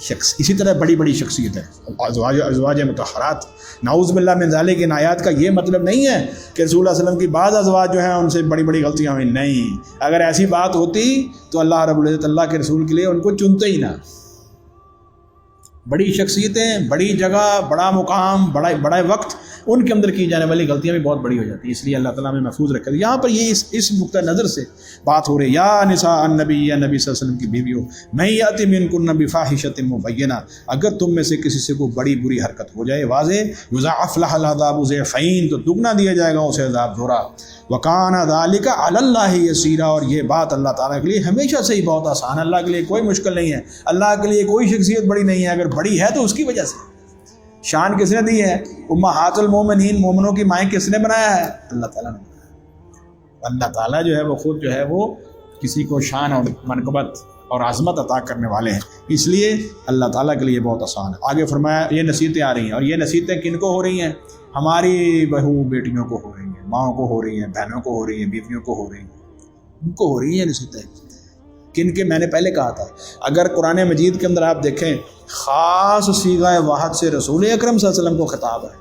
شخص. اسی طرح بڑی بڑی شخصیت ہے ازواج مطہرات. نعوذ باللہ من ذالک. ان آیات کا یہ مطلب نہیں ہے کہ رسول اللہ علیہ وسلم کی بعض ازواج جو ہیں ان سے بڑی بڑی غلطیاں ہوئیں. نہیں، اگر ایسی بات ہوتی تو اللہ رب العزت اللہ کے رسول کے لیے ان کو چنتے ہی نہ. بڑی شخصیتیں، بڑی جگہ، بڑا مقام، بڑا وقت، ان کے اندر کی جانے والی غلطیاں بھی بہت بڑی ہو جاتی ہیں. اس لیے اللہ تعالیٰ ہمیں محفوظ رکھے. یہاں پر یہ اس نقطہ نظر سے بات ہو رہی ہے. یا نساء النبی، یا نبی صلی اللہ علیہ وسلم کی بیویوں، من یأت منکن بفاحشۃ مبینہ، اگر تم میں سے کسی سے کوئی بڑی بری حرکت ہو جائے واضح، یضاعف لها العذاب ضعفین، تو دگنا دیا جائے گا اسے عذاب دوہرا. وکان ذلک علی اللہ یسیرا، اور یہ بات اللہ تعالیٰ کے لیے ہمیشہ سے ہی بہت آسان ہے. اللہ کے لیے کوئی مشکل نہیں ہے. اللہ کے لیے کوئی شخصیت بڑی نہیں ہے. اگر بڑی ہے تو اس کی وجہ سے. شان کس نے دی ہے؟ امہات المومنین، مومنوں کی مائیں کس نے بنایا ہے؟ اللہ تعالیٰ نے. اللہ تعالیٰ جو ہے وہ خود جو ہے وہ کسی کو شان اور منقبت اور عظمت عطا کرنے والے ہیں. اس لیے اللہ تعالیٰ کے لیے بہت آسان ہے. آگے فرمایا یہ نصیحتیں آ رہی ہیں، اور یہ نصیحتیں کن کو ہو رہی ہیں؟ ہماری بہو بیٹیوں کو ہو رہی ہیں، ماؤں کو ہو رہی ہیں، بہنوں کو ہو رہی ہیں، بیویوں کو ہو رہی ہیں. ان کو ہو رہی ہیں نصیحتیں. کن کے؟ میں نے پہلے کہا تھا، اگر قرآن مجید کے اندر آپ دیکھیں خاص صیغہ واحد سے رسول اکرم صلی اللہ علیہ وسلم کو خطاب ہے.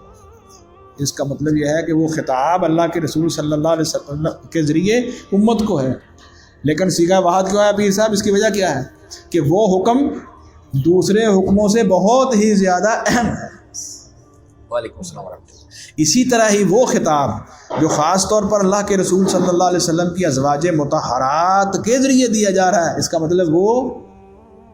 اس کا مطلب یہ ہے کہ وہ خطاب اللہ کے رسول صلی اللہ علیہ وسلم کے ذریعے امت کو ہے. لیکن صیغہ واحد کیوں ہے پیر صاحب؟ اس کی وجہ کیا ہے کہ وہ حکم دوسرے حکموں سے بہت ہی زیادہ اہم ہے. وعلیکم السلام ورحمۃ اللہ. اسی طرح ہی وہ خطاب جو خاص طور پر اللہ کے رسول صلی اللہ علیہ وسلم کی ازواج مطہرات کے ذریعے دیا جا رہا ہے، اس کا مطلب وہ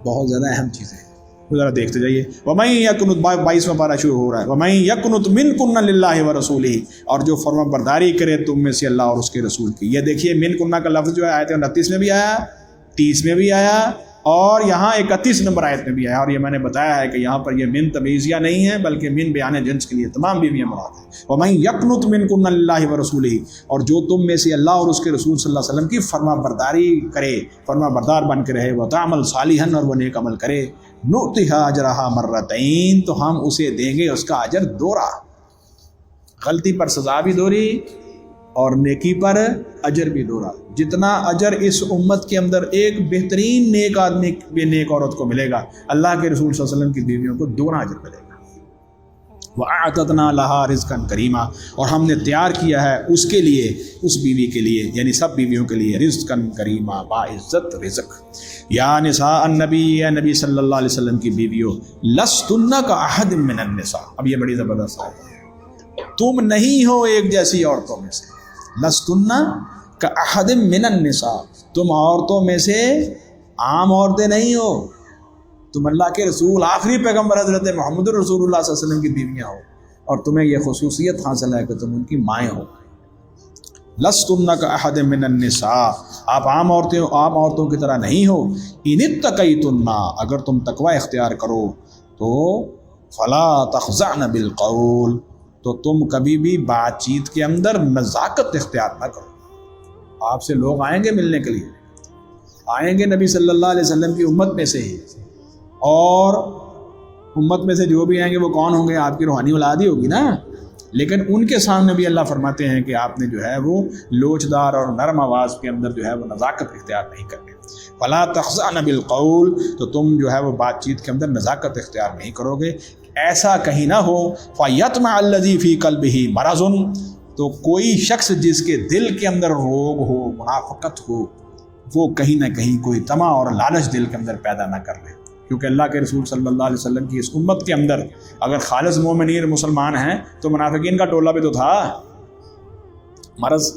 بہت زیادہ اہم چیز ہے. ذرا دیکھتے جائیے. وَمَن يَقْنُتْ 22واں پارہ شروع ہو رہا ہے. وَمَن يَقْنُتْ مِنْكُنَّ لِلَّهِ وَرَسُولِهِ، اور جو فرما برداری کرے تم میں سے اللہ اور اس کے رسول کی. یہ دیکھیے من کنہ کا لفظ جو ہے آیت 29 میں بھی آیا، 30 میں بھی آیا، اور یہاں 31 نمبر آیت میں بھی آیا. اور یہ میں نے بتایا ہے کہ یہاں پر یہ من تمیزیہ نہیں ہے بلکہ من بیان جنس کے لیے تمام بیویاں مراد ہیں. وَمَن يَقْنُتْ مِنْكُنَّ لِلَّهِ وَرَسُولِهِ، اور جو تم میں سے اللہ اور اس کے رسول صلی اللہ علیہ وسلم کی فرما برداری کرے، فرما بردار بن کے رہے، وَتَعْمَلْ صَالِحًا، اور وہ نیک عمل کرے، نُؤْتِهَا أَجْرَهَا مرتين، تو ہم اسے دیں گے اس کا اجر دوہرا. غلطی پر سزا بھی دوہری اور نیکی پر اجر بھی دوہرا. جتنا اجر اس امت کے اندر ایک بہترین نیک آدمی، نیک عورت کو ملے گا، اللہ کے رسول صلی اللہ علیہ وسلم کی بیویوں کو دوگنا اجر ملے گا. وَأَعْتَدْنَا لَهَا رِزْقًا كَرِيمًا، اور ہم نے تیار کیا ہے اس کے لیے، اس بیوی کے لیے، یعنی سب بیویوں کے لیے، رِزْقًا كَرِيمًا، باعزت رزق. یا نساء النبی، یا نبی صلی اللہ علیہ وسلم کی بیویوں، لستن کاحد من النساء. اب یہ بڑی زبردست ہے. تم نہیں ہو ایک جیسی عورتوں میں سے. لستن کاحد من النساء، تم عورتوں میں سے عام عورتیں نہیں ہو. تم اللہ کے رسول آخری پیغمبر حضرت محمد رسول اللہ صلی اللہ علیہ وسلم کی بیویاں ہو، اور تمہیں یہ خصوصیت حاصل ہے کہ تم ان کی مائیں ہو. لستن کاحد من النساء، آپ عام عورتوں کی طرح نہیں ہو. ان اتقیتن، اگر تم تقوی اختیار کرو تو فلا تخضعن بالقول، تو تم کبھی بھی بات چیت کے اندر نزاکت اختیار نہ کرو. آپ سے لوگ آئیں گے ملنے کے لیے، آئیں گے نبی صلی اللہ علیہ وسلم کی امت میں سے ہی، اور امت میں سے جو بھی آئیں گے وہ کون ہوں گے؟ آپ کی روحانی اولاد ہی ہوگی نا. لیکن ان کے سامنے بھی اللہ فرماتے ہیں کہ آپ نے جو ہے وہ لوچدار اور نرم آواز کے اندر جو ہے وہ نزاکت اختیار نہیں کرنی. فلا تخضعن بالقول، تو تم جو ہے وہ بات چیت کے اندر نزاکت اختیار نہیں کرو گے. ایسا کہیں نہ ہو فیطمع الذی فی قلبہ مرض، تو کوئی شخص جس کے دل کے اندر روگ ہو، منافقت ہو، وہ کہیں نہ کہیں کوئی طمع اور لالچ دل کے اندر پیدا نہ کر لے. کیونکہ اللہ کے رسول صلی اللہ علیہ وسلم کی اس امت کے اندر اگر خالص مومنین مسلمان ہیں تو منافقین کا ٹولہ بھی تو تھا. مرض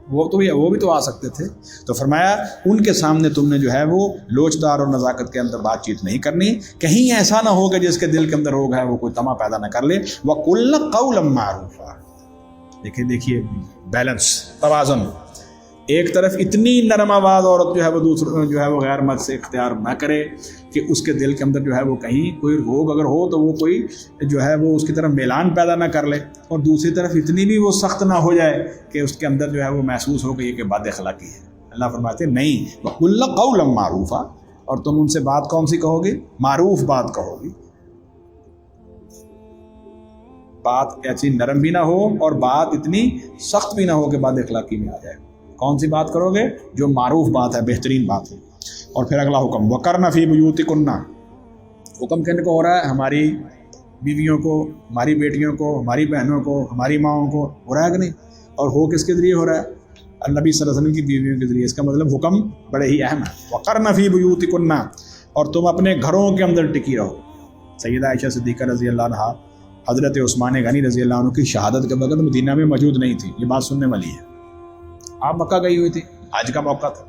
وہ بھی تو آ سکتے تھے. تو فرمایا ان کے سامنے تم نے جو ہے وہ لوچدار اور نزاکت کے اندر بات چیت نہیں کرنی. کہیں ایسا نہ ہو کہ جس کے دل کے اندر روگ ہے وہ کوئی طمع پیدا نہ کر لے. وَقُلْنَ قَوْلًا مَّعْرُوفًا، دیکھیے بیلنس، توازن. ایک طرف اتنی نرم آواز عورت جو ہے وہ دوسروں جو ہے وہ غیر مرد سے اختیار نہ کرے کہ اس کے دل کے اندر جو ہے وہ کہیں کوئی روگ اگر ہو تو وہ کوئی جو ہے وہ اس کی طرف میلان پیدا نہ کر لے، اور دوسری طرف اتنی بھی وہ سخت نہ ہو جائے کہ اس کے اندر جو ہے وہ محسوس ہو کہ یہ کہ بد اخلاقی ہے. اللہ فرماتے ہیں نہیں، وَقُلْنَ قَوْلًا مَّعْرُوفًا، اور تم ان سے بات کون سی کہو گی؟ معروف بات کہو گی. بات ایسی نرم بھی نہ ہو اور بات اتنی سخت بھی نہ ہو کہ بد اخلاقی میں آ جائے. کون سی بات کرو گے؟ جو معروف بات ہے، بہترین بات ہے. اور پھر اگلا حکم وَقَرْنَ فِي بُيُوتِكُنَّ، حکم کن کو ہو رہا ہے؟ ہماری بیویوں کو، ہماری بیٹیوں کو، ہماری بہنوں کو، ہماری ماؤں کو ہو رہا ہے کہ نہیں؟ اور ہو کس کے ذریعے ہو رہا ہے؟ نبی صلی اللہ علیہ وسلم کی بیویوں کے ذریعے۔ اس کا مطلب حکم بڑے ہی اہم ہے۔ وَقَرْنَ فِي بُيُوتِكُنَّ، اور تم اپنے گھروں کے اندر ٹکی رہو۔ سیدہ عائشہ صدیقہ رضی اللہ عنہ حضرت عثمان غنی رضی اللہ عنہ کی شہادت کے وقت مدینہ میں موجود نہیں تھی، یہ بات سننے والی ہے۔ آپ مکہ گئی ہوئی تھی، حج کا موقع تھا،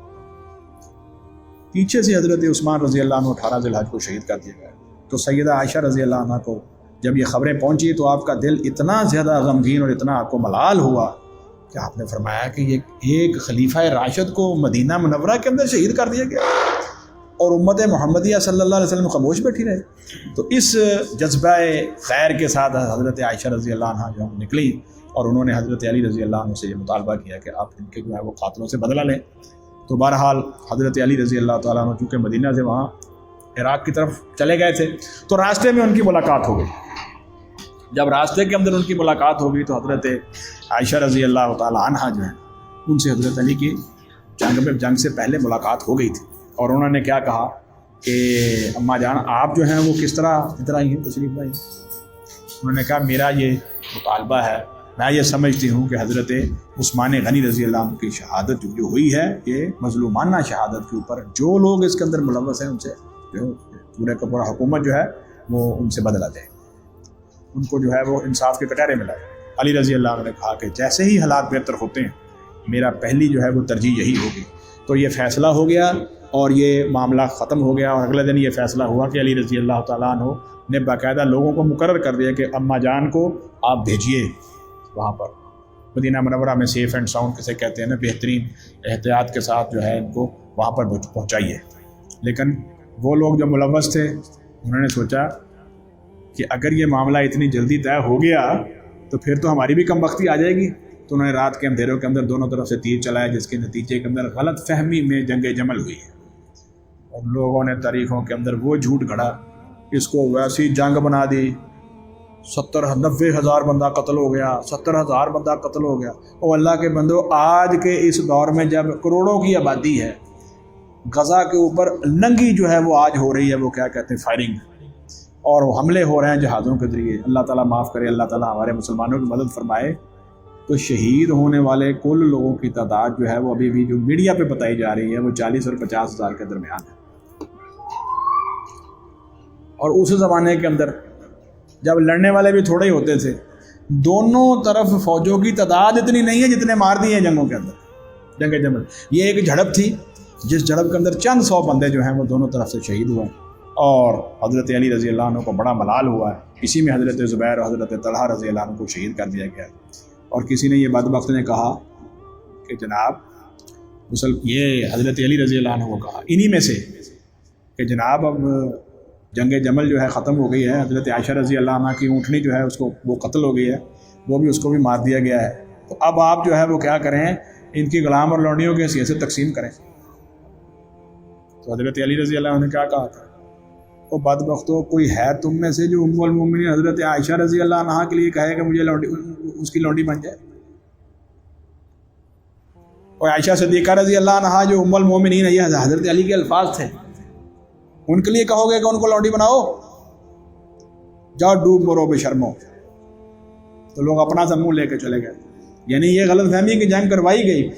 پیچھے سے حضرت عثمان رضی اللہ عنہ 18 ذی الحج کو شہید کر دیا گیا۔ تو سیدہ عائشہ رضی اللہ عنہ کو جب یہ خبریں پہنچی تو آپ کا دل اتنا زیادہ غمگین اور اتنا آپ کو ملال ہوا کہ آپ نے فرمایا کہ یہ ایک خلیفہ راشد کو مدینہ منورہ کے اندر شہید کر دیا گیا اور امت محمدیہ صلی اللہ علیہ وسلم خاموش بیٹھی رہے۔ تو اس جذبہ خیر کے ساتھ حضرت عائشہ رضی اللہ عنہ جو نکلی اور انہوں نے حضرت علی رضی اللہ عنہ سے یہ مطالبہ کیا کہ آپ ان کے جو ہے وہ قاتلوں سے بدلہ لیں۔ تو بہرحال حضرت علی رضی اللہ تعالیٰ عنہ چونکہ مدینہ سے وہاں عراق کی طرف چلے گئے تھے تو راستے میں ان کی ملاقات ہو گئی۔ جب راستے کے اندر ان کی ملاقات ہو گئی تو حضرت عائشہ رضی اللہ تعالیٰ عنہ جو ہیں ان سے حضرت علی کی جنگ سے پہلے ملاقات ہو گئی تھی، اور انہوں نے کیا کہا کہ اماں جان آپ جو ہیں وہ کس طرح ادھر آئی ہیں، تشریف لائی؟ انہوں نے کہا میرا یہ مطالبہ ہے، میں یہ سمجھتی ہوں کہ حضرت عثمان غنی رضی اللہ عنہ کی شہادت جو ہوئی ہے یہ مظلومانہ شہادت کے اوپر جو لوگ اس کے اندر ملوث ہیں ان سے جو پورے کا پورا حکومت جو ہے وہ ان سے بدلا دے، ان کو جو ہے وہ انصاف کے کٹہرے میں لائے۔ علی رضی اللہ عنہ نے کہا کہ جیسے ہی حالات بہتر ہوتے ہیں میرا پہلی جو ہے وہ ترجیح یہی ہوگی۔ تو یہ فیصلہ ہو گیا اور یہ معاملہ ختم ہو گیا، اور اگلے دن یہ فیصلہ ہوا کہ علی رضی اللہ تعالیٰ عنہ نے باقاعدہ لوگوں کو مقرر کر دیا کہ اماں جان کو آپ بھیجیے وہاں پر مدینہ منورہ میں سیف اینڈ ساؤنڈ کسے کہتے ہیں نا، بہترین احتیاط کے ساتھ جو ہے ان کو وہاں پر پہنچائیے۔ لیکن وہ لوگ جو ملوث تھے انہوں نے سوچا کہ اگر یہ معاملہ اتنی جلدی طے ہو گیا تو پھر تو ہماری بھی کم بختی آ جائے گی۔ تو انہوں نے رات کے اندھیروں کے اندر دونوں طرف سے تیر چلائے، جس کے نتیجے کے اندر غلط فہمی میں جنگ جمل ہوئی ہے، اور لوگوں نے تاریخوں کے اندر وہ جھوٹ گھڑا، اس کو ویسی جنگ بنا دی، 90 ہزار بندہ قتل ہو گیا، 70 ہزار بندہ قتل ہو گیا۔ اور اللہ کے بندو آج کے اس دور میں جب کروڑوں کی آبادی ہے، غزہ کے اوپر ننگی جو ہے وہ آج ہو رہی ہے، وہ کیا کہتے ہیں فائرنگ، اور حملے ہو رہے ہیں جہازوں کے ذریعے۔ اللہ تعالیٰ معاف کرے، اللہ تعالیٰ ہمارے مسلمانوں کی مدد فرمائے۔ تو شہید ہونے والے کل لوگوں کی تعداد جو ہے وہ ابھی بھی جو میڈیا پہ بتائی جا رہی ہے وہ 40 اور 50 ہزار کے درمیان ہے۔ اور اس زمانے کے اندر جب لڑنے والے بھی تھوڑے ہی ہوتے تھے، دونوں طرف فوجوں کی تعداد اتنی نہیں ہے جتنے مار دیے ہیں جنگوں کے اندر، جنگ جمل۔ یہ ایک جھڑپ تھی جس جھڑپ کے اندر چند 100 بندے جو ہیں وہ دونوں طرف سے شہید ہوئے، اور حضرت علی رضی اللہ عنہ کو بڑا ملال ہوا ہے۔ اسی میں حضرت زبیر اور حضرت طلحہ رضی اللہ عنہ کو شہید کر دیا گیا۔ اور کسی نے یہ بدبخت نے کہا کہ جناب یہ حضرت علی رضی اللہ عنہ کو کہا انہی میں سے کہ جناب اب جنگ جمل جو ہے ختم ہو گئی ہے، حضرت عائشہ رضی اللہ عنہ کی اونٹنی جو ہے اس کو وہ قتل ہو گئی ہے، وہ بھی اس کو بھی مار دیا گیا ہے، تو اب آپ جو ہے وہ کیا کریں، ان کی غلام اور لونڈیوں کی حیثیت سے تقسیم کریں۔ تو حضرت علی رضی اللہ عنہ نے کیا کہا تھا، وہ بدبختو کوئی ہے تم میں سے جو ام المومنین حضرت عائشہ رضی اللہ عنہ کے لیے کہے کہ مجھے اس کی لونڈی بن جائے؟ اور عائشہ صدیقہ رضی اللہ عنہ جو ام المومنین ہے، یہ حضرت علی کے الفاظ تھے، ان کے لیے کہو گے کہ ان کو لونڈی بناؤ؟ جاؤ ڈوب مرو بے شرمو۔ تو لوگ اپنا سا منہ لے کے چلے گئے۔ یعنی یہ غلط فہمی کی جنگ کروائی گئی۔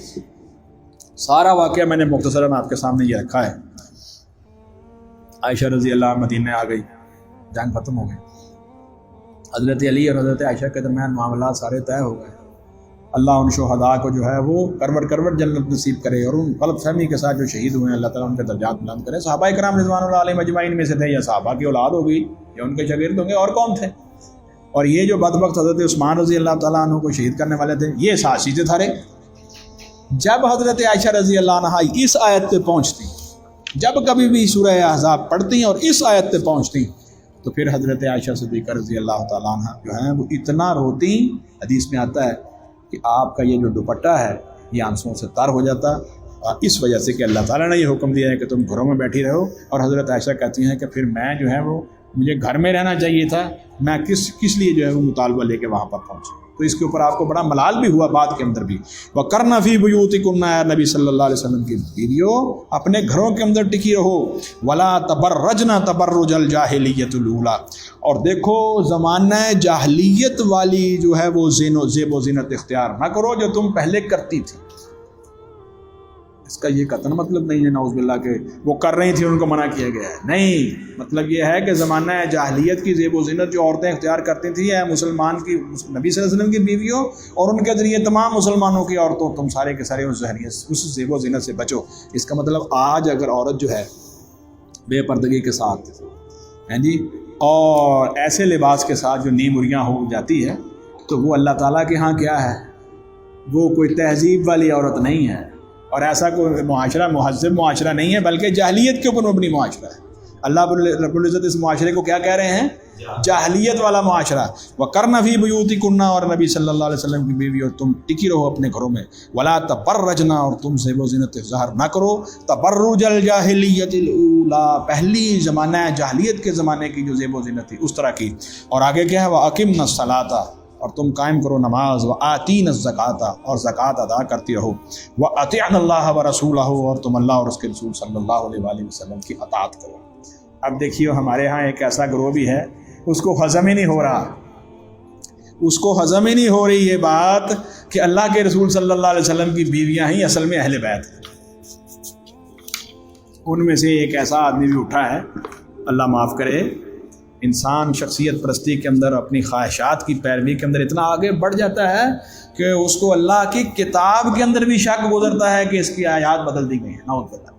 سارا واقعہ میں نے مختصراً آپ کے سامنے یہ رکھا ہے۔ عائشہ رضی اللہ مدینہ آ گئی، جنگ ختم ہو گئی، حضرت علی اور حضرت عائشہ کے درمیان معاملات سارے طے ہو گئے۔ اللہ ان شہداء کو جو ہے وہ کرور جنت نصیب کرے، اور ان غلط فہمی کے ساتھ جو شہید ہوئے ہیں اللہ تعالیٰ ان کے درجات بلند کرے۔ صحابہ کرام رضوان اللہ علیہم اجمعین میں سے تھے، یا صحابہ کی اولاد ہوگی یا ان کے شاگرد ہوں گے، اور کون تھے؟ اور یہ جو بدبخت حضرت عثمان رضی اللہ تعالیٰ عنہ کو شہید کرنے والے تھے، یہ سات چیزیں تھے۔ جب حضرت عائشہ رضی اللہ عنہ اس آیت پہ پہنچتی، جب کبھی بھی سورہ احزاب پڑھتی اور اس آیت پہ پہنچتی تو پھر حضرت عائشہ صدیقہ رضی اللہ تعالیٰ عنہ جو ہیں وہ اتنا روتی، حدیث میں آتا ہے کہ آپ کا یہ جو دوپٹہ ہے یہ آنسوؤں سے تر ہو جاتا، اس وجہ سے کہ اللہ تعالیٰ نے یہ حکم دیا ہے کہ تم گھروں میں بیٹھی رہو۔ اور حضرت عائشہ کہتی ہیں کہ پھر میں جو ہے وہ مجھے گھر میں رہنا چاہیے تھا، میں کس لیے جو ہے وہ مطالبہ لے کے وہاں پر پہنچی۔ تو اس کے اوپر آپ کو بڑا ملال بھی ہوا بات کے اندر بھی. وَقَرْنَ فِي بُيُوتِكُنَّ، نبی صلی اللہ علیہ وسلم کی بیویوں اپنے گھروں کے اندر ٹکی رہو. وَلَا تَبَرَّجْنَ تَبَرُّجَ الْجَاهِلِيَّةِ الْأُولَىٰ، اور دیکھو زمانہ جاہلیت والی جو ہے وہ زیب و زینت اختیار نہ کرو جو تم پہلے کرتی تھی. اس کا یہ قطعاً مطلب نہیں ہے نعوذ باللہ کہ وہ کر رہی تھی ان کو منع کیا گیا ہے، نہیں. مطلب یہ ہے کہ زمانہ جاہلیت کی زیب و زینت جو عورتیں اختیار کرتی تھیں مسلمان کی، نبی صلی اللہ علیہ وسلم کی بیویوں اور ان کے ذریعے تمام مسلمانوں کی عورتوں، تم سارے کے سارے اس زیب و زینت سے بچو. اس کا مطلب آج اگر عورت جو ہے بے پردگی کے ساتھ ہیں جی اور ایسے لباس کے ساتھ جو نیمریاں ہو جاتی ہے تو وہ اللہ تعالیٰ کے ہاں کیا ہے، وہ کوئی تہذیب والی عورت نہیں ہے، اور ایسا کوئی معاشرہ مہذب معاشرہ نہیں ہے، بلکہ جاہلیت کے اوپر مبنی معاشرہ ہے. اللہ رب العزت اس معاشرے کو کیا کہہ رہے ہیں؟ جاہلیت والا معاشرہ. وَقَرْنَ فِي بُيُوتِكُنَّ، اور نبی صلی اللہ علیہ وسلم کی بیوی اور تم ٹکی رہو اپنے گھروں میں. وَلَا تَبَرَّجْنَ، اور تم زیب و زینت اظہار نہ کرو. تَبَرُّجَ الْجَاهِلِيَّةِ الْأُولَىٰ، پہلی زمانہ جاہلیت کے زمانے کی جو زیب و زینت تھی اس طرح کی. اور آگے کیا ہے؟ وَأَقِمْنَ الصَّلَاةَ، اور تم قائم کرو نماز. وَآتِينَ الزَّكَاةَ، اور زکوٰۃ ادا کرتی رہو. وَأَطِعْنَ اللَّهَ وَرَسُولَهُ، اور تم اللہ اور اس کے رسول صلی اللہ علیہ وآلہ وسلم کی اطاعت کرو. اب دیکھیے ہمارے ہاں ایک ایسا گروہ بھی ہے اس کو ہضم ہی نہیں ہو رہا، اس کو ہضم ہی نہیں ہو رہی یہ بات کہ اللہ کے رسول صلی اللہ علیہ وسلم کی بیویاں ہی اصل میں اہل بیت ہیں. ان میں سے ایک ایسا آدمی بھی اٹھا ہے، اللہ معاف کرے، انسان شخصیت پرستی کے اندر اپنی خواہشات کی پیروی کے اندر اتنا آگے بڑھ جاتا ہے کہ اس کو اللہ کی کتاب کے اندر بھی شک گزرتا ہے کہ اس کی آیات بدل دی گئی ہیں. نعوذ باللہ.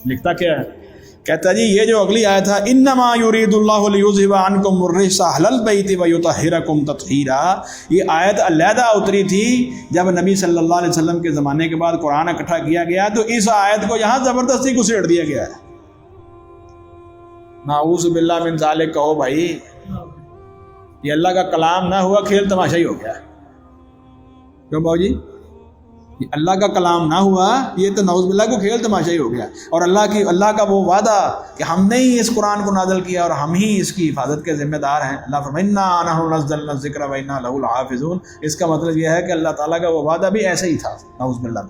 لکھتا کیا ہے؟ کہتا جی یہ جو اگلی آیت ہے انما یرید اللہ لیذھب عنکم الرجس اہل البیت ویطہرکم تطہیرا، یہ آیت علیحدہ اتری تھی جب نبی صلی اللہ علیہ وسلم کے زمانے کے بعد قرآن اکٹھا کیا گیا تو اس آیت کو یہاں زبردستی گھسیڑ دیا گیا ہے. نعوذ باللہ من ذالک. کہو بھائی یہ اللہ کا کلام نہ ہوا، کھیل تماشا ہی ہو گیا. کیوں باؤ جی؟ یہ اللہ کا کلام نہ ہوا، یہ تو نعوذ باللہ کو کھیل تماشا ہی ہو گیا. اور اللہ کا وہ وعدہ کہ ہم نے ہی اس قرآن کو نازل کیا اور ہم ہی اس کی حفاظت کے ذمہ دار ہیں. اللہ فرماتا انا نحن نزلنا الذکر وانا لہ لحافظون. اس کا مطلب یہ ہے کہ اللہ تعالیٰ کا وہ وعدہ بھی ایسے ہی تھا. نعوذ باللہ.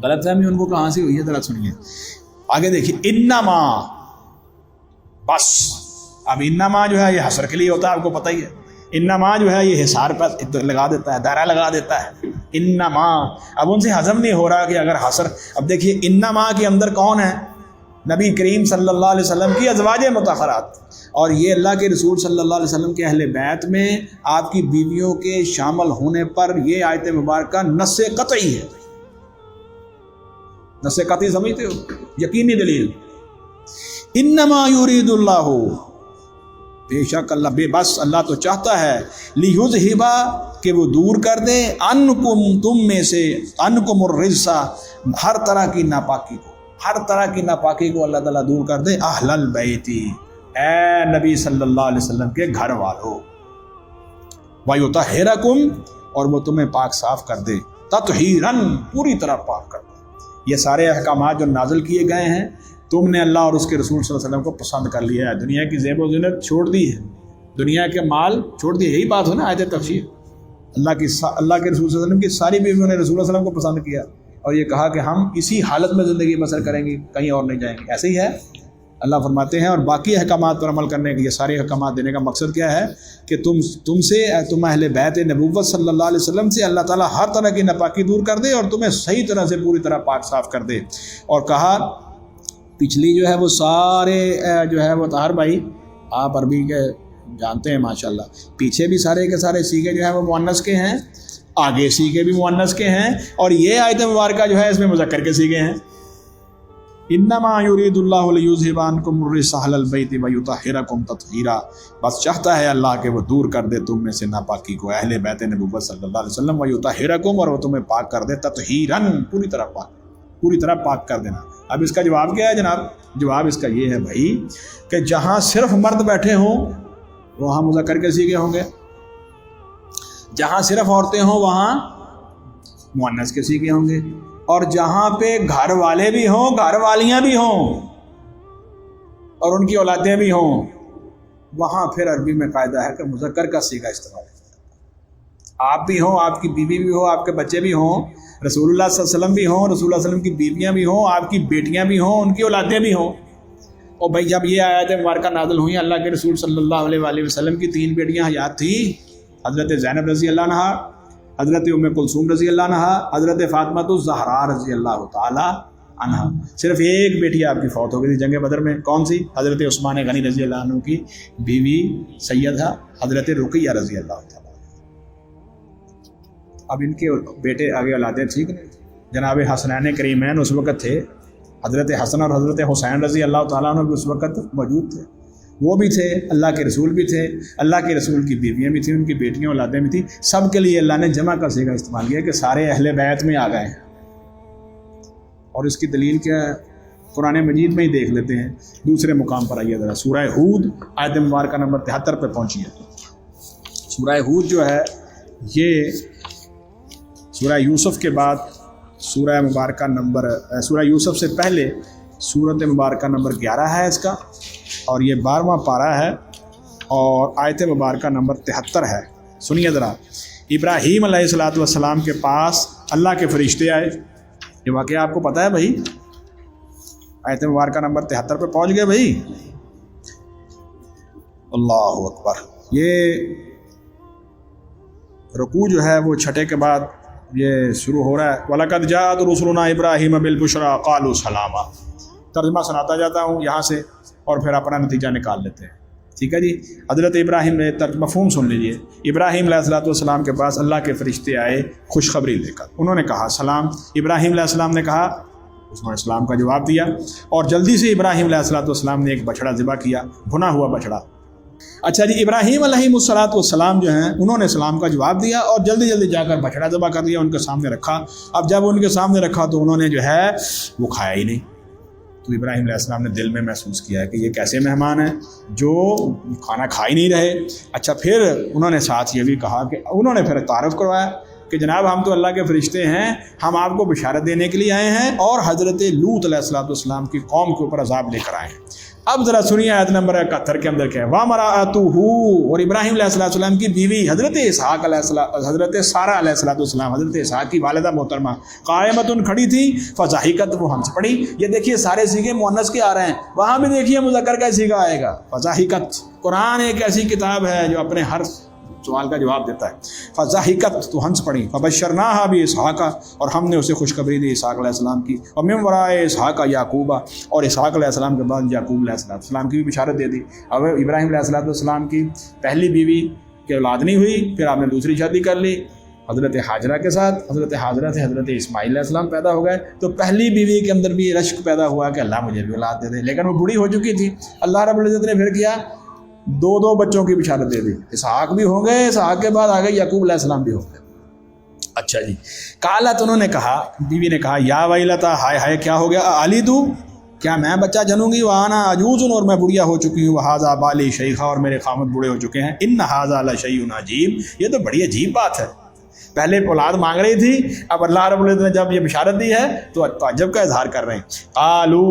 غلط فہمی ان کو کہاں سے ہوئی ہے ذرا سنیے. آگے دیکھیے انما، بس. اب انما جو ہے یہ حصر کے لیے ہوتا ہے، آپ کو پتہ ہی ہے. انما جو ہے یہ حصار پر لگا دیتا ہے، دائرہ لگا دیتا ہے. انما اب ان سے ہضم نہیں ہو رہا کہ اگر حصر. اب دیکھیے انما کے اندر کون ہے؟ نبی کریم صلی اللہ علیہ وسلم کی ازواج مطہرات، اور یہ اللہ کے رسول صلی اللہ علیہ وسلم کے اہل بیت میں آپ کی بیویوں کے شامل ہونے پر یہ آیت مبارکہ نص قطعی ہے. نص قطعی سمجھتے ہو؟ یقینی دلیل. انما یرید اللہ، بے شک اللہ، بے بس اللہ تو چاہتا ہے لیذھب، کہ وہ دور کر دے عنکم، تم میں سے، عنکم الرجس، ہر طرح کی ناپاکی کو، ہر طرح کی ناپاکی کو اللہ تعالیٰ دور کر دے. اہل البیت، اے نبی صلی اللہ علیہ وسلم کے گھر والوں. ویطہرکم، اور وہ تمہیں پاک صاف کر دے. تطہیرا، پوری طرح پاک کر دے. یہ سارے احکامات جو نازل کیے گئے ہیں تم نے اللہ اور اس کے رسول صلی اللہ علیہ وسلم کو پسند کر لیا ہے. دنیا کی زیب و زینت چھوڑ دی ہے، دنیا کے مال چھوڑ دیے. یہی بات ہو نا آیت تفسیر. اللہ کے رسول صلی اللہ علیہ وسلم کی ساری بیویوں نے رسول اللہ علیہ وسلم کو پسند کیا اور یہ کہا کہ ہم اسی حالت میں زندگی بسر کریں گے، کہیں اور نہیں جائیں گے. ایسے ہی ہے اللہ فرماتے ہیں. اور باقی احکامات پر عمل کرنے کے یہ سارے احکامات دینے کا مقصد کیا ہے کہ تم اہل بیت نبوت صلی اللہ علیہ وسلم سے اللہ تعالیٰ ہر طرح کی ناپاکی دور کر دے اور تمہیں صحیح طرح سے پوری طرح پاک صاف کر دے. اور کہا پچھلی جو ہے وہ سارے جو ہے وہ طاہر بھائی آپ عربی کے جانتے ہیں ماشاءاللہ، پیچھے بھی سارے کے سارے سیغے جو ہیں وہ مؤنث کے ہیں، آگے سیغے بھی مؤنث کے ہیں، اور یہ آیت مبارکہ جو ہے اس میں مذکر کے سیغے ہیں. انما یرید اللہ لیذھب عنکم الرجس اہل البیت ویطہرکم تطہیرا. بس چاہتا ہے اللہ کہ وہ دور کر دے تم میں سے ناپاکی کو، اہل بیت نبوت صلی اللہ علیہ وسلم. ویطہرکم، اور وہ تمہیں پاک کر دے. تطہیرا، پوری طرح پاک، پوری طرح پاک کر دینا. اب اس کا جواب کیا ہے جناب؟ جواب اس کا یہ ہے بھائی کہ جہاں صرف مرد بیٹھے ہوں وہاں مذکر کے سیغے ہوں گے، جہاں صرف عورتیں ہوں وہاں مؤنث کے سیغے ہوں گے، اور جہاں پہ گھر والے بھی ہوں، گھر والیاں بھی ہوں، اور ان کی اولادیں بھی ہوں وہاں پھر عربی میں قاعدہ ہے کہ مذکر کا صیغہ استعمال ہے۔ آپ بھی ہوں، آپ کی بیوی بھی ہو، آپ کے بچے بھی ہوں، رسول اللہ صلی اللہ علیہ وسلم بھی ہوں، رسول اللہ صلی اللہ علیہ وسلم کی بیویاں بھی ہوں، آپ کی بیٹیاں بھی ہوں، ان کی اولادیں بھی ہوں۔ اور بھائی جب یہ آیات مبارکہ نازل ہوئیں، اللہ کے رسول صلی اللہ علیہ وآلہ وسلم کی 3 بیٹیاں حیات تھیں، حضرت زینب رضی اللہ عنہا، حضرت ام کلثوم رضی اللہ عنہا، حضرت فاطمہ الزہرا رضی اللہ تعالی عنہا۔ صرف ایک بیٹی آپ کی فوت ہو گئی تھی جنگ بدر میں، کون سی؟ حضرت عثمان غنی رضی اللہ عنہ کی بیوی سیدہ حضرت رقیہ رضی اللہ تعالی۔ اب ان کے بیٹے آگے اولادیں ٹھیک نہیں، جناب حسنین کریمین اس وقت تھے، حضرت حسن اور حضرت حسین رضی اللہ تعالیٰ عنہ بھی اس وقت موجود تھے، وہ بھی تھے، اللہ کے رسول بھی تھے، اللہ کے رسول کی بیویاں بھی تھیں، ان کی بیٹیاں اولادیں بھی تھیں، سب کے لیے اللہ نے جمع کا صیغہ استعمال کیا کہ سارے اہل بیت میں آ گئے ہیں۔ اور اس کی دلیل کیا ہے؟ قرآن مجید میں ہی دیکھ لیتے ہیں۔ دوسرے مقام پر آئیے ذرا، سورہ ہود آیت مبارکہ نمبر 73 پہ پہنچیے۔ سورہ ہود جو ہے یہ سورہ یوسف کے بعد سورہ مبارکہ نمبر سورہ یوسف سے پہلے سورۃ مبارکہ نمبر 11 ہے اس کا، اور یہ 12واں پارہ ہے اور آیت مبارکہ نمبر 73 ہے۔ سنیے ذرا، ابراہیم علیہ السلام کے پاس اللہ کے فرشتے آئے، یہ واقعہ آپ کو پتہ ہے بھائی، آیت مبارکہ نمبر 73 پہ پہنچ گئے بھائی، اللہ اکبر۔ یہ رکوع جو ہے وہ چھٹے کے بعد یہ شروع ہو رہا ہے، وَلَقَدْ جَاءَتْ رُسُلُنَا إِبْرَاهِيمَ بِالْبُشْرَىٰ قَالُوا سَلَامًا۔ ترجمہ سناتا جاتا ہوں یہاں سے اور پھر اپنا نتیجہ نکال لیتے ہیں، ٹھیک ہے جی۔ حضرت ابراہیم نے مفہوم سن لیجئے، ابراہیم علیہ السلام کے پاس اللہ کے فرشتے آئے خوشخبری لے کر، انہوں نے کہا سلام، ابراہیم علیہ السلام نے کہا، اس نے اسلام کا جواب دیا، اور جلدی سے ابراہیم علیہ السلام نے ایک بچڑا ذبح کیا، بھنا ہوا بچڑا۔ اچھا جی، ابراہیم علیہ السلام جو ہیں انہوں نے سلام کا جواب دیا اور جلدی جلدی جا کر بچڑا ذبح کر دیا، ان کے سامنے رکھا۔ اب جب ان کے سامنے رکھا تو انہوں نے جو ہے وہ کھایا ہی نہیں، تو ابراہیم علیہ السلام نے دل میں محسوس کیا کہ یہ کیسے مہمان ہیں جو کھانا کھا ہی نہیں رہے۔ اچھا، پھر انہوں نے ساتھ یہ بھی کہا کہ انہوں نے پھر تعارف کروایا کہ جناب ہم تو اللہ کے فرشتے ہیں، ہم آپ کو بشارت دینے کے لیے آئے ہیں اور حضرت لوط علیہ السلام کی قوم کے اوپر عذاب لے کر آئے ہیں۔ اب ذرا سنیے آیت نمبر 71 کے اندر کیا ہے، وَامْرَأَتُهُ، اور ابراہیم علیہ السلام کی بیوی حضرت اسحاق علیہ السلام، حضرت سارہ علیہ السلام، حضرت اسحاق کی والدہ محترمہ، قائمۃ، کھڑی تھی، فضحکت، وہ ہنس پڑی۔ یہ دیکھیے سارے صیغے مؤنث کے آ رہے ہیں، وہاں بھی دیکھیے مذکر کا صیغہ آئے گا، فضحکت۔ قرآن ایک ایسی کتاب ہے جو اپنے ہر سوال کا جواب دیتا ہے۔ فضحکت، تو ہنس پڑی، فبشرناہا باسحاق، اور ہم نے اسے خوشخبری دی اسحاق علیہ السلام کی، اور من وراء اسحاق یعقوب، اور اسحاق علیہ السلام کے بعد یعقوب علیہ السلام کی بھی بشارت دے دی۔ اب ابراہیم علیہ السلام کی پہلی بیوی کی اولاد نہیں ہوئی، پھر آپ نے دوسری شادی کر لی حضرت حاجرہ کے ساتھ، حضرت حاجرہ سے حضرت اسماعیل علیہ السلام پیدا ہو گئے، تو پہلی بیوی کے اندر بھی رشک پیدا ہوا کہ اللہ مجھے بھی اولاد دے دے، لیکن وہ بوڑھی ہو چکی تھی۔ اللہ رب العزت نے پھر کیا، 2 بچوں کی بشارت دے دی، اسحاق بھی ہو گئے، اسحاق کے بعد آگے یعقوب علیہ السلام بھی ہو گئے۔ اچھا جی، قالت، انہوں نے کہا، بیوی نے کہا، یا ویلتا، ہائے ہائے کیا ہو گیا، الیدُ، کیا میں بچہ جنوں گی، وانا عجوز، اور میں بڑھیا ہو چکی ہوں، وہذا بالی شیخا، اور میرے خامد بوڑھے ہو چکے ہیں، ان ھذا لشیء عجیب، یہ تو بڑی عجیب بات ہے۔ پہلے اولاد مانگ رہی تھی، اب اللہ رب العزت نے جب یہ بشارت دی ہے تو تعجب کا اظہار کر رہے ہیں۔ قالو،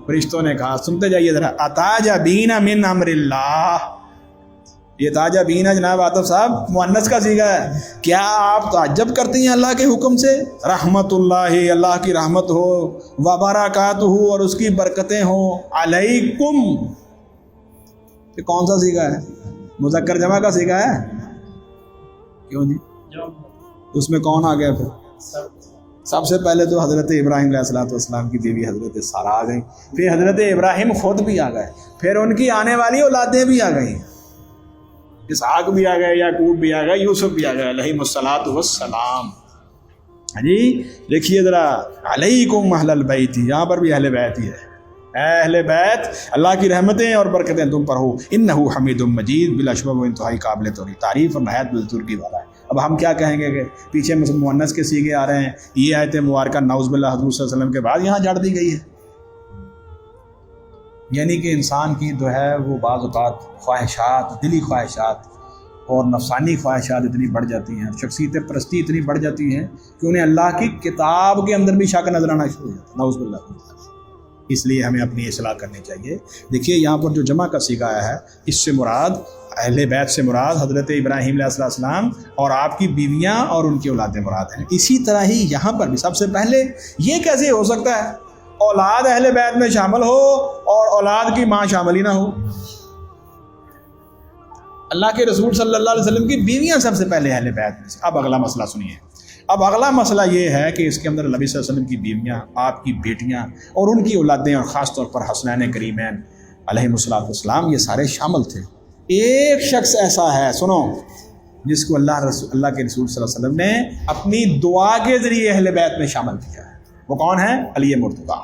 فرشتوں نے کہا، سنتے جائیے ذرا، اتعجبین من امر اللہ، یہ تعجبین جناب عاطف صاحب مؤنث کا صیغہ ہے، کیا آپ تعجب کرتی ہیں اللہ کے حکم سے؟ رحمت اللہ، اللہ کی رحمت ہو، وبرکاتہ، اور اس کی برکتیں ہوں، علیکم، یہ کون سا صیغہ ہے؟ مذکر جمع کا صیغہ ہے، کیوں جی؟ اس میں کون آ گیا پھر؟ سب سے پہلے تو حضرت ابراہیم علیہ السلام کی بیوی حضرت سارہ آ گئی، پھر حضرت ابراہیم خود بھی آ گئے، پھر ان کی آنے والی اولادیں بھی آ گئیں، اسحاق بھی آ گئے، یعقوب بھی آ گئے، یوسف بھی آ گئے علیہم الصلاۃ والسلام۔ جی دیکھیے ذرا، علیکم اہل البیت، یہاں پر بھی اہل بیت ہی ہے، اے اہل بیت، اللہ کی رحمتیں اور برکتیں تم پر ہو، انہ حمید مجید، بلا شبہ وہ انتہائی قابل تعریف اور نہایت بزرگی والا ہے۔ اب ہم کیا کہیں گے کہ پیچھے مؤنث کے صیغے آ رہے ہیں، یہ آیت مبارکہ نعوذ باللہ حضور صلی اللہ علیہ وسلم کے بعد یہاں جڑ دی گئی ہے، یعنی کہ انسان کی جو ہے وہ بعض اوقات خواہشات، دلی خواہشات اور نفسانی خواہشات اتنی بڑھ جاتی ہیں، شخصیت پرستی اتنی بڑھ جاتی ہیں کہ انہیں اللہ کی کتاب کے اندر بھی شک نظر آنا شروع ہو جاتا ہے، نعوذ باللہ۔ اس لیے ہمیں اپنی اصلاح کرنی چاہیے۔ دیکھیے یہاں پر جو جمع کا صیغہ آیا ہے، اس سے مراد اہل بیت سے مراد حضرت ابراہیم علیہ السلام اور آپ کی بیویاں اور ان کی اولادیں مراد ہیں۔ اسی طرح ہی یہاں پر بھی سب سے پہلے یہ کیسے ہو سکتا ہے اولاد اہل بیت میں شامل ہو اور اولاد کی ماں شامل ہی نہ ہو؟ اللہ کے رسول صلی اللہ علیہ وسلم کی بیویاں سب سے پہلے اہل بیت میں سے۔ اب اگلا مسئلہ سنیے، اب اگلا مسئلہ یہ ہے کہ اس کے اندر نبی صلی اللہ علیہ وسلم کی بیویاں، آپ کی بیٹیاں اور ان کی اولادیں، اور خاص طور پر حسنین کریمین علیہم السلام، یہ سارے شامل تھے۔ ایک شخص ایسا ہے، سنو، جس کو اللہ کے رسول صلی اللہ علیہ وسلم نے اپنی دعا کے ذریعے اہل بیت میں شامل کیا ہے۔ وہ کون ہے؟ علی مرتضیٰ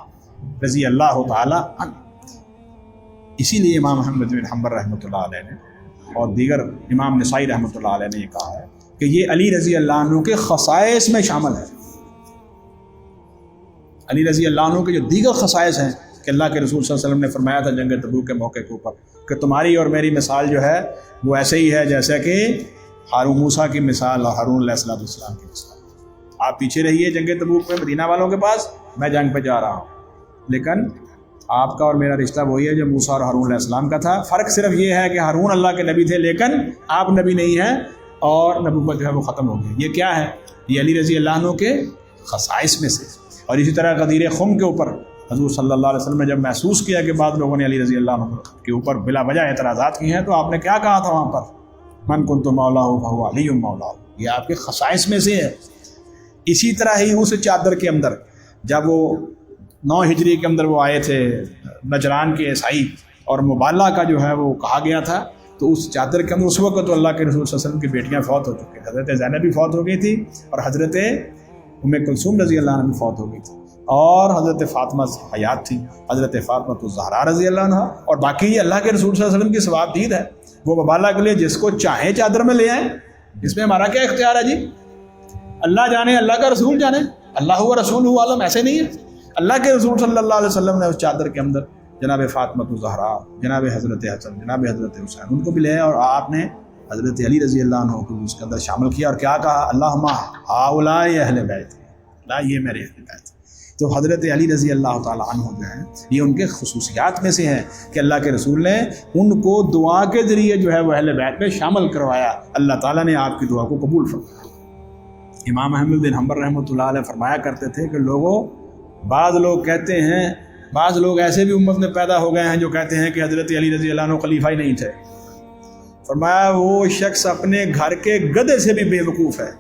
رضی اللہ تعالی عنہ۔ اسی لیے امام احمد بن حنبل رحمۃ اللہ علیہ نے اور دیگر امام نسائی رحمۃ اللہ علیہ نے یہ کہا ہے کہ یہ علی رضی اللہ عنہ کے خصائص میں شامل ہے۔ علی رضی اللہ عنہ کے جو دیگر خصائص ہیں کہ اللہ کے رسول صلی اللہ علیہ وسلم نے فرمایا تھا جنگ تبوک کے موقع کے اوپر کہ تمہاری اور میری مثال جو ہے وہ ایسے ہی ہے جیسا کہ ہارون موسیٰ کی مثال اور ہارون علیہ السلام کی مثال۔ آپ پیچھے رہیے جنگ تبوک میں مدینہ والوں کے پاس، میں جنگ پہ جا رہا ہوں، لیکن آپ کا اور میرا رشتہ وہی ہے جو موسیٰ اور ہارون علیہ السلام کا تھا۔ فرق صرف یہ ہے کہ ہارون اللہ کے نبی تھے لیکن آپ نبی نہیں ہیں اور نبوت جو ہے وہ ختم ہو گئی۔ یہ کیا ہے؟ یہ علی رضی اللہ عنہ کے خصائص میں سے۔ اور اسی طرح غدیر خم کے اوپر حضور صلی اللہ علیہ وسلم نے جب محسوس کیا کہ بعض لوگوں نے علی رضی اللہ عنہ کے اوپر بلا وجہ اعتراضات کی ہیں تو آپ نے کیا کہا تھا وہاں پر؟ من کنت مولاہ فہو علی مولاہ، یہ آپ کے خصائص میں سے ہے۔ اسی طرح ہی اس چادر کے اندر جب وہ 9 ہجری کے اندر وہ آئے تھے نجران کے عیسائی اور مبالہ کا جو ہے وہ کہا گیا تھا، تو اس چادر کے اندر اس وقت تو اللہ کے رسول صلی اللہ علیہ وسلم کی بیٹیاں فوت ہو چکی، حضرت زینب بھی فوت ہو گئی تھی اور حضرت ام کلثوم رضی اللہ عنہ بھی فوت ہو گئی تھی، اور حضرت فاطمہ حیات تھی، حضرت فاطمہ الزہرا رضی اللہ عنہ، اور باقی یہ اللہ کے رسول صلی اللہ علیہ وسلم کی ثواب دید ہے۔ وہ مبالہ کے لیے جس کو چاہیں چادر میں لے آئیں، اس میں ہمارا کیا اختیار ہے جی؟ اللہ جانے، اللہ کا رسول جانے، اللہ و رسول عالم، ایسے نہیں ہے۔ اللہ کے رسول صلی اللہ علیہ وسلم نے اس چادر کے اندر جناب فاطمہ الزہرا، جناب حضرت حسن، جناب حضرت حسین، ان کو بھی لے، اور آپ نے حضرت علی رضی اللہ عنہ کو اس کے اندر شامل کیا اور کیا کہا؟ اللہم ہؤلاء اہل بیت، لا یہ میرے اہل بیت۔ تو حضرت علی رضی اللہ تعالیٰ عنہ جو ہیں یہ ان کے خصوصیات میں سے ہیں کہ اللہ کے رسول نے ان کو دعا کے ذریعے جو ہے وہ اہل بیت میں شامل کروایا۔ اللہ تعالیٰ نے آپ کی دعا کو قبول فرمایا۔ امام احمد بن حنبل رحمۃ اللہ علیہ فرمایا کرتے تھے کہ لوگوں، بعض لوگ کہتے ہیں، بعض لوگ ایسے بھی امت میں پیدا ہو گئے ہیں جو کہتے ہیں کہ حضرت علی رضی اللہ عنہ خلیفہ ہی نہیں تھے۔ فرمایا وہ شخص اپنے گھر کے گدھے سے بھی بے وقوف ہے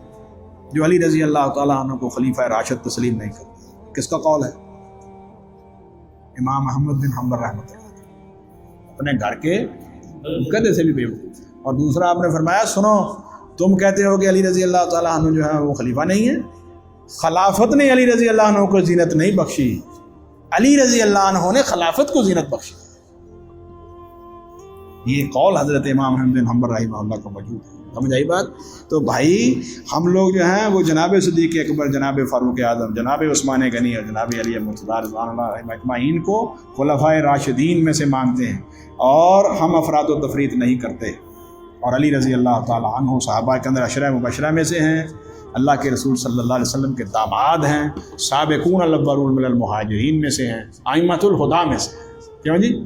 جو علی رضی اللہ تعالیٰ عنہ کو خلیفہ راشد تسلیم نہیں کرتا۔ کس کا قول ہے؟ امام احمد بن حنبل رحمۃ اللہ، اپنے گھر کے گدھے سے بھی بے وقوف۔ اور دوسرا آپ نے فرمایا سنو، تم کہتے ہو کہ علی رضی اللہ تعالیٰ عنہ جو ہے وہ خلیفہ نہیں ہے، خلافت نے علی رضی اللہ عنہ کو زینت نہیں بخشی، علی رضی اللہ عنہ نے خلافت کو زینت بخشی۔ یہ قول حضرت امام احمد بن حنبل رحمہ اللہ کا موجود ہے۔ سمجھ آئی بات؟ تو بھائی ہم لوگ جو ہیں وہ جناب صدیق اکبر، جناب فاروق اعظم، جناب عثمان غنی اور جناب علی مرتضیٰ رضوان اللہ اجمعین کو خلفائے راشدین میں سے مانتے ہیں، اور ہم افراد و تفریط نہیں کرتے۔ اور علی رضی اللہ تعالی عنہ صحابہ کے اندر عشرہ مبشرہ میں سے ہیں، اللہ کے رسول صلی اللہ علیہ وسلم کے داماد ہیں، سابقون الاولون من المہاجرین میں سے ہیں، ائمۃ الہدیٰ میں سے۔ کیوں جی؟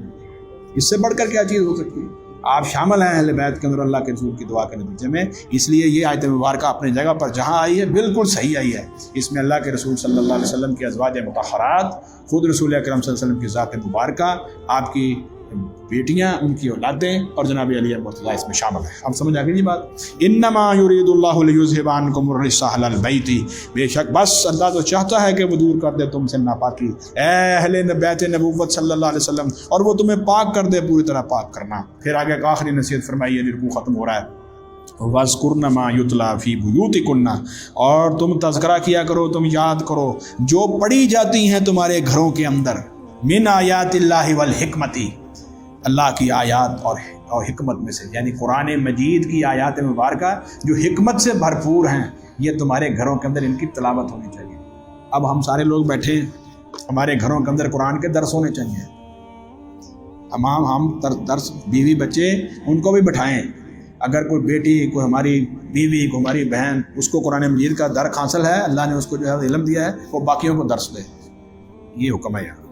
اس سے بڑھ کر کیا چیز ہو سکتی ہے؟ آپ شامل ہیں اہل بیت کے اندر اللہ کے رسول کی دعا کے نتیجے میں۔ اس لیے یہ آیت مبارکہ اپنی جگہ پر جہاں آئی ہے بالکل صحیح آئی ہے۔ اس میں اللہ کے رسول صلی اللہ علیہ وسلم کی ازواج مطہرات، خود رسول اکرم صلی اللہ علیہ وسلم کی ذات مبارکہ، آپ کی بیٹیاں، ان کی اولادیں اور جناب علی مرتضیٰ اس میں شامل ہیں۔ اب سمجھ آ گئی بات؟ انما یرید اللہ لیذھب عنکم الرجس اہل البیت، بے شک بس اللہ تو چاہتا ہے کہ وہ دور کر دے تم سے ناپاکی، اے اہل بیت نبوت صلی اللہ علیہ وسلم، اور وہ تمہیں پاک کر دے، پوری طرح پاک کرنا۔ پھر آگے ایک آخری نصیحت فرمائی ہے، رکوع ختم ہو رہا ہے، وَاذْكُرْنَ مَا يُتْلَى فِي بُيُوتِكُنَّ، اور تم تذکرہ کیا کرو، تم یاد کرو جو پڑھی جاتی ہیں تمہارے گھروں کے اندر، من آیات اللہ والحکمت، اللہ کی آیات اور حکمت میں سے، یعنی قرآن مجید کی آیات مبارکہ جو حکمت سے بھرپور ہیں، یہ تمہارے گھروں کے اندر ان کی تلاوت ہونی چاہیے۔ اب ہم سارے لوگ بیٹھے ہیں، ہمارے گھروں کے اندر قرآن کے درس ہونے چاہیے، تمام ہم درس، بیوی بچے ان کو بھی بٹھائیں، اگر کوئی بیٹی، کوئی ہماری بیوی، کوئی ہماری بہن، اس کو قرآن مجید کا درک حاصل ہے، اللہ نے اس کو جو ہے علم دیا ہے، وہ باقیوں کو درس دے، یہ حکم ہے یہاں۔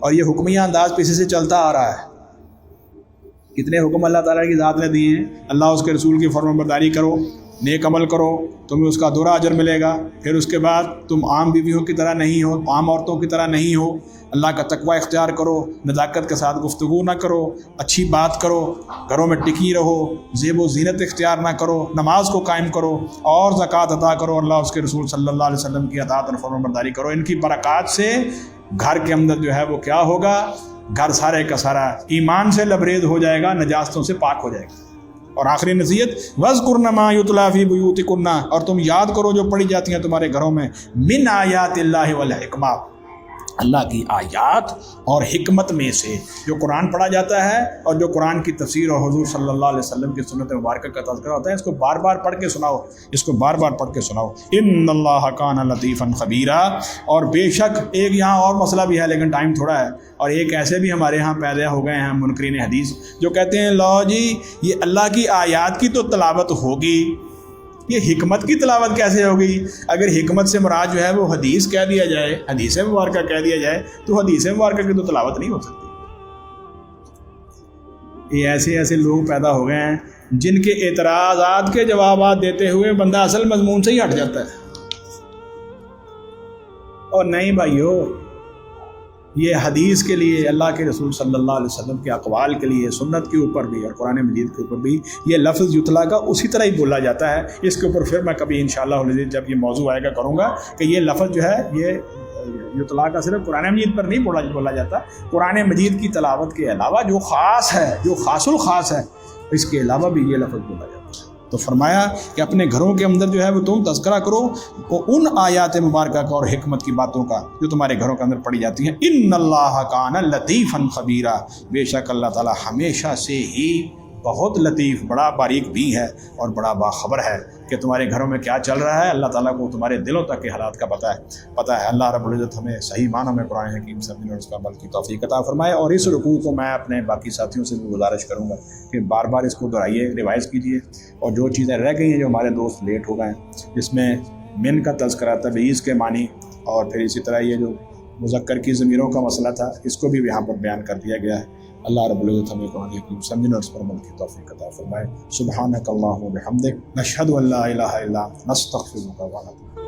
اور یہ حکمیہ انداز پیچھے سے چلتا آ رہا ہے. کتنے حکم اللہ تعالیٰ کی ذات نے دیے ہیں. اللہ اس کے رسول کی فرمانبرداری کرو, نیک عمل کرو, تمہیں اس کا دوہرا اجر ملے گا. پھر اس کے بعد تم عام بیویوں کی طرح نہیں ہو, عام عورتوں کی طرح نہیں ہو, اللہ کا تقوی اختیار کرو, نزاکت کے ساتھ گفتگو نہ کرو, اچھی بات کرو, گھروں میں ٹکی رہو, زیب و زینت اختیار نہ کرو, نماز کو قائم کرو, اور زکوٰۃ ادا کرو, اللہ اس کے رسول صلی اللہ علیہ وسلم کی اطاعت اور فرمانبرداری کرو. ان کی برکات سے گھر کے اندر جو ہے وہ کیا ہوگا, گھر سارے کا سارا ایمان سے لبریز ہو جائے گا, نجاستوں سے پاک ہو جائے گا. اور آخری نصیحت وَاذْكُرْنَ مَا يُتْلَىٰ فِي بُيُوتِكُنَّ, اور تم یاد کرو جو پڑھی جاتی ہیں تمہارے گھروں میں, من آیات اللہ والحکمہ, اللہ کی آیات اور حکمت میں سے. جو قرآن پڑھا جاتا ہے اور جو قرآن کی تفسیر اور حضور صلی اللہ علیہ وسلم کی سنت مبارکہ کا تذکرہ ہوتا ہے, اس کو بار بار پڑھ کے سناؤ, اس کو بار بار پڑھ کے سناؤ. ان اللہ کان لطیفا خبیرا. اور بے شک ایک یہاں اور مسئلہ بھی ہے, لیکن ٹائم تھوڑا ہے, اور ایک ایسے بھی ہمارے ہاں پیدا ہو گئے ہیں منکرین حدیث جو کہتے ہیں لو جی یہ اللہ کی آیات کی تو تلاوت ہوگی, یہ حکمت کی تلاوت کیسے ہوگی؟ اگر حکمت سے مراد جو ہے وہ حدیث کہہ دیا جائے, حدیث مبارکہ کہہ دیا جائے, تو حدیث مبارکہ کی تو تلاوت نہیں ہو سکتی. یہ ایسے ایسے لوگ پیدا ہو گئے ہیں جن کے اعتراضات کے جوابات دیتے ہوئے بندہ اصل مضمون سے ہی ہٹ جاتا ہے. اور نہیں بھائیو, یہ حدیث کے لیے, اللہ کے رسول صلی اللہ علیہ وسلم کے اقوال کے لیے, سنت کے اوپر بھی اور قرآن مجید کے اوپر بھی یہ لفظ یتلا کا اسی طرح ہی بولا جاتا ہے. اس کے اوپر پھر میں کبھی انشاءاللہ جب یہ موضوع آئے گا کروں گا کہ یہ لفظ جو ہے یہ یتلا کا صرف قرآن مجید پر نہیں بولا جاتا. قرآن مجید کی تلاوت کے علاوہ جو خاص ہے, جو خاص الخاص ہے, اس کے علاوہ بھی یہ لفظ بولا جاتا ہے. تو فرمایا کہ اپنے گھروں کے اندر جو ہے وہ تم تذکرہ کرو ان آیات مبارکہ کا اور حکمت کی باتوں کا جو تمہارے گھروں کے اندر پڑھی جاتی ہیں. ان اللہ کان لطیفا خبیرا, بے شک اللہ تعالیٰ ہمیشہ سے ہی بہت لطیف, بڑا باریک بھی ہے اور بڑا باخبر ہے کہ تمہارے گھروں میں کیا چل رہا ہے. اللہ تعالیٰ کو تمہارے دلوں تک کے حالات کا پتہ ہے. اللہ رب العزت ہمیں صحیح معنوں میں قرآن حکیم سمجھنے اور اس کا عمل کی توفیق عطا فرمائے. اور اس رکوع کو میں اپنے باقی ساتھیوں سے بھی گزارش کروں گا کہ بار بار اس کو دہرائیے, ریوائز کیجیے. اور جو چیزیں رہ گئی ہیں, جو ہمارے دوست لیٹ ہو گئے ہیں, جس میں من کا تذکرہ, تبعیض کے معنی, اور پھر اسی طرح یہ جو مذکر کی ضمیروں کا مسئلہ تھا, اس کو بھی یہاں پر بیان کر دیا گیا ہے. اللہ رب العزت ہمیں قرآن حکیم سمجھنے اور اس پر عمل کی توفیق عطا فرمائے. سبحانک اللہم و بحمدک, نشہد ان لا الہ الا انت, نستغفرک و نتوب الیک.